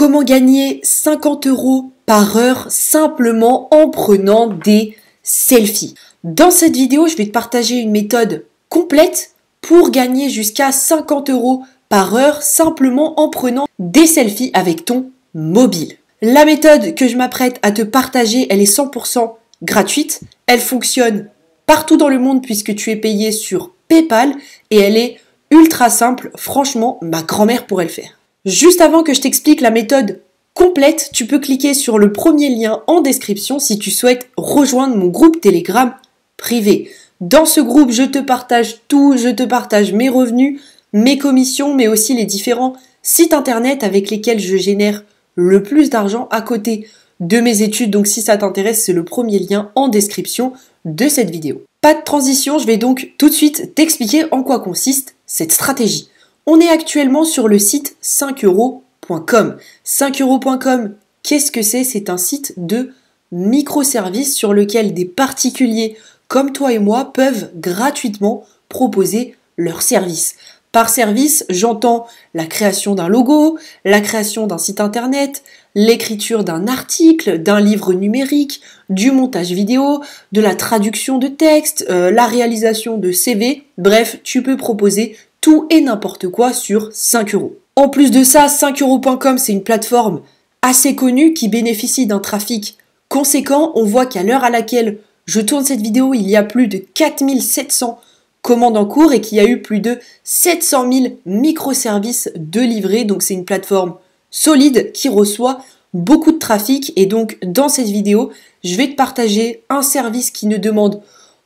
Comment gagner 50 € par heure simplement en prenant des selfies. Dans cette vidéo, je vais te partager une méthode complète pour gagner jusqu'à 50 € par heure simplement en prenant des selfies avec ton mobile. La méthode que je m'apprête à te partager, elle est 100% gratuite. Elle fonctionne partout dans le monde puisque tu es payé sur PayPal et elle est ultra simple. Franchement, ma grand-mère pourrait le faire. Juste avant que je t'explique la méthode complète, tu peux cliquer sur le premier lien en description si tu souhaites rejoindre mon groupe Telegram privé. Dans ce groupe, je te partage tout, je te partage mes revenus, mes commissions, mais aussi les différents sites internet avec lesquels je génère le plus d'argent à côté de mes études. Donc si ça t'intéresse, c'est le premier lien en description de cette vidéo. Pas de transition, je vais donc tout de suite t'expliquer en quoi consiste cette stratégie. On est actuellement sur le site 5euros.com. 5euros.com, qu'est-ce que c'est? C'est un site de microservices sur lequel des particuliers comme toi et moi peuvent gratuitement proposer leurs services. Par service, j'entends la création d'un logo, la création d'un site internet, l'écriture d'un article, d'un livre numérique, du montage vidéo, de la traduction de texte, la réalisation de CV. Bref, tu peux proposer tout et n'importe quoi sur 5 euros. En plus de ça, 5euros.com, c'est une plateforme assez connue qui bénéficie d'un trafic conséquent. On voit qu'à l'heure à laquelle je tourne cette vidéo, il y a plus de 4700 commandes en cours et qu'il y a eu plus de 700 000 microservices de livrés. Donc c'est une plateforme solide qui reçoit beaucoup de trafic. Et donc dans cette vidéo, je vais te partager un service qui ne demande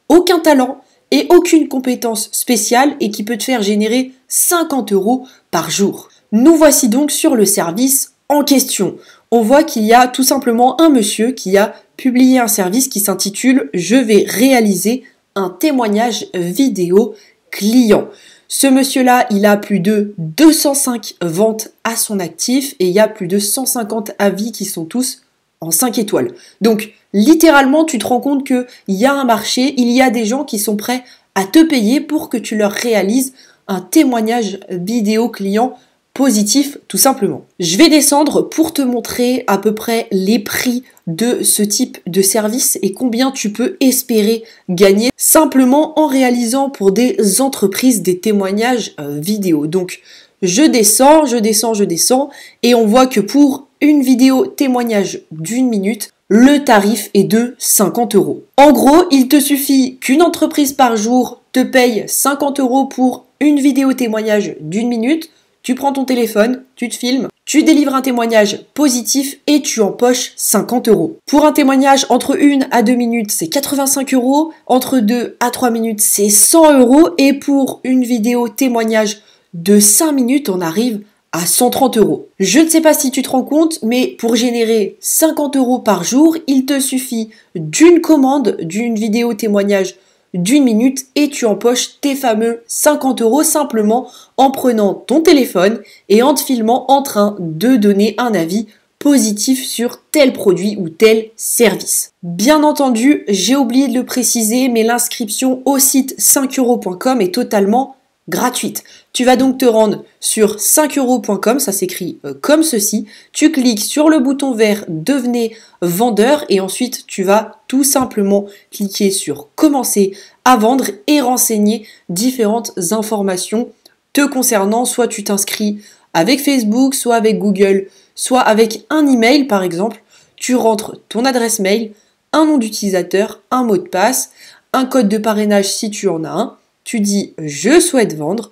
aucun talent et aucune compétence spéciale et qui peut te faire générer 50 € par jour. Nous voici donc sur le service en question. On voit qu'il y a tout simplement un monsieur qui a publié un service qui s'intitule « Je vais réaliser un témoignage vidéo client ». Ce monsieur-là, il a plus de 205 ventes à son actif et il y a plus de 150 avis qui sont tous en 5 étoiles. Donc, littéralement, tu te rends compte qu'il y a un marché, il y a des gens qui sont prêts à te payer pour que tu leur réalises un témoignage vidéo client positif, tout simplement. Je vais descendre pour te montrer à peu près les prix de ce type de service et combien tu peux espérer gagner simplement en réalisant pour des entreprises des témoignages vidéo. Donc, je descends et on voit que pour une vidéo témoignage d'1 minute, le tarif est de 50 €. En gros, il te suffit qu'une entreprise par jour te paye 50 € pour une vidéo témoignage d'1 minute. Tu prends ton téléphone, tu te filmes, tu délivres un témoignage positif et tu empoches 50 €. Pour un témoignage entre 1 à 2 minutes, c'est 85 €. Entre 2 à 3 minutes, c'est 100 €. Et pour une vidéo témoignage de 5 minutes, on arrive à 130 €. Je ne sais pas si tu te rends compte, mais pour générer 50 € par jour, il te suffit d'une commande d'une vidéo témoignage d'1 minute et tu empoches tes fameux 50 € simplement en prenant ton téléphone et en te filmant en train de donner un avis positif sur tel produit ou tel service. Bien entendu, j'ai oublié de le préciser, mais l'inscription au site 5euros.com est totalement gratuite. Tu vas donc te rendre sur 5euros.com, ça s'écrit comme ceci. Tu cliques sur le bouton vert Devenez vendeur et ensuite tu vas tout simplement cliquer sur Commencer à vendre et renseigner différentes informations te concernant. Soit tu t'inscris avec Facebook, soit avec Google, soit avec un email par exemple. Tu rentres ton adresse mail, un nom d'utilisateur, un mot de passe, un code de parrainage si tu en as un. Tu dis « Je souhaite vendre »,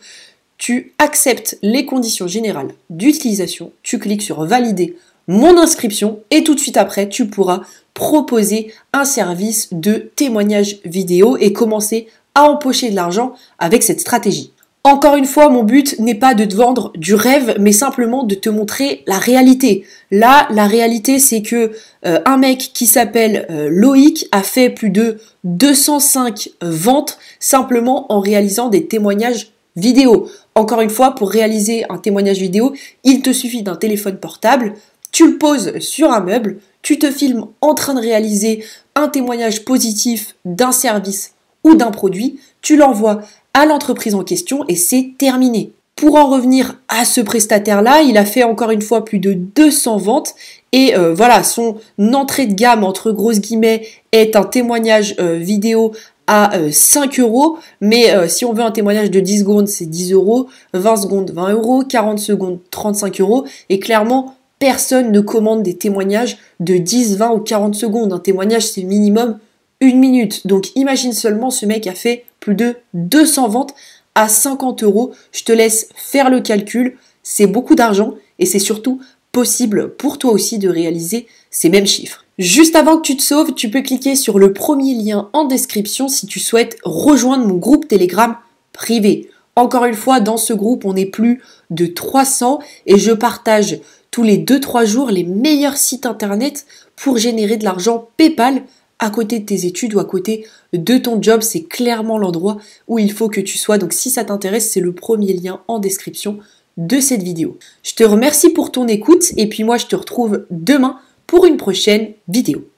tu acceptes les conditions générales d'utilisation, tu cliques sur « Valider mon inscription » et tout de suite après, tu pourras proposer un service de témoignage vidéo et commencer à empocher de l'argent avec cette stratégie. Encore une fois, mon but n'est pas de te vendre du rêve, mais simplement de te montrer la réalité. Là, la réalité, c'est que un mec qui s'appelle Loïc a fait plus de 205 ventes simplement en réalisant des témoignages vidéo. Encore une fois, pour réaliser un témoignage vidéo, il te suffit d'un téléphone portable, tu le poses sur un meuble, tu te filmes en train de réaliser un témoignage positif d'un service ou d'un produit, tu l'envoies à l'entreprise en question et c'est terminé. Pour en revenir à ce prestataire-là, il a fait encore une fois plus de 200 ventes et voilà, son entrée de gamme entre grosses guillemets est un témoignage vidéo à 5 euros, mais si on veut un témoignage de 10 secondes, c'est 10 euros, 20 secondes, 20 euros, 40 secondes, 35 euros, et clairement, personne ne commande des témoignages de 10, 20 ou 40 secondes. Un témoignage, c'est minimum 1 minute. Donc imagine seulement, ce mec a fait plus de 200 ventes à 50 euros. Je te laisse faire le calcul. C'est beaucoup d'argent et c'est surtout possible pour toi aussi de réaliser ces mêmes chiffres. Juste avant que tu te sauves, tu peux cliquer sur le premier lien en description si tu souhaites rejoindre mon groupe Telegram privé. Encore une fois, dans ce groupe, on est plus de 300 et je partage tous les 2-3 jours les meilleurs sites internet pour générer de l'argent PayPal à côté de tes études ou à côté de ton job. C'est clairement l'endroit où il faut que tu sois. Donc si ça t'intéresse, c'est le premier lien en description de cette vidéo. Je te remercie pour ton écoute et puis moi je te retrouve demain pour une prochaine vidéo.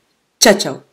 Ciao ciao.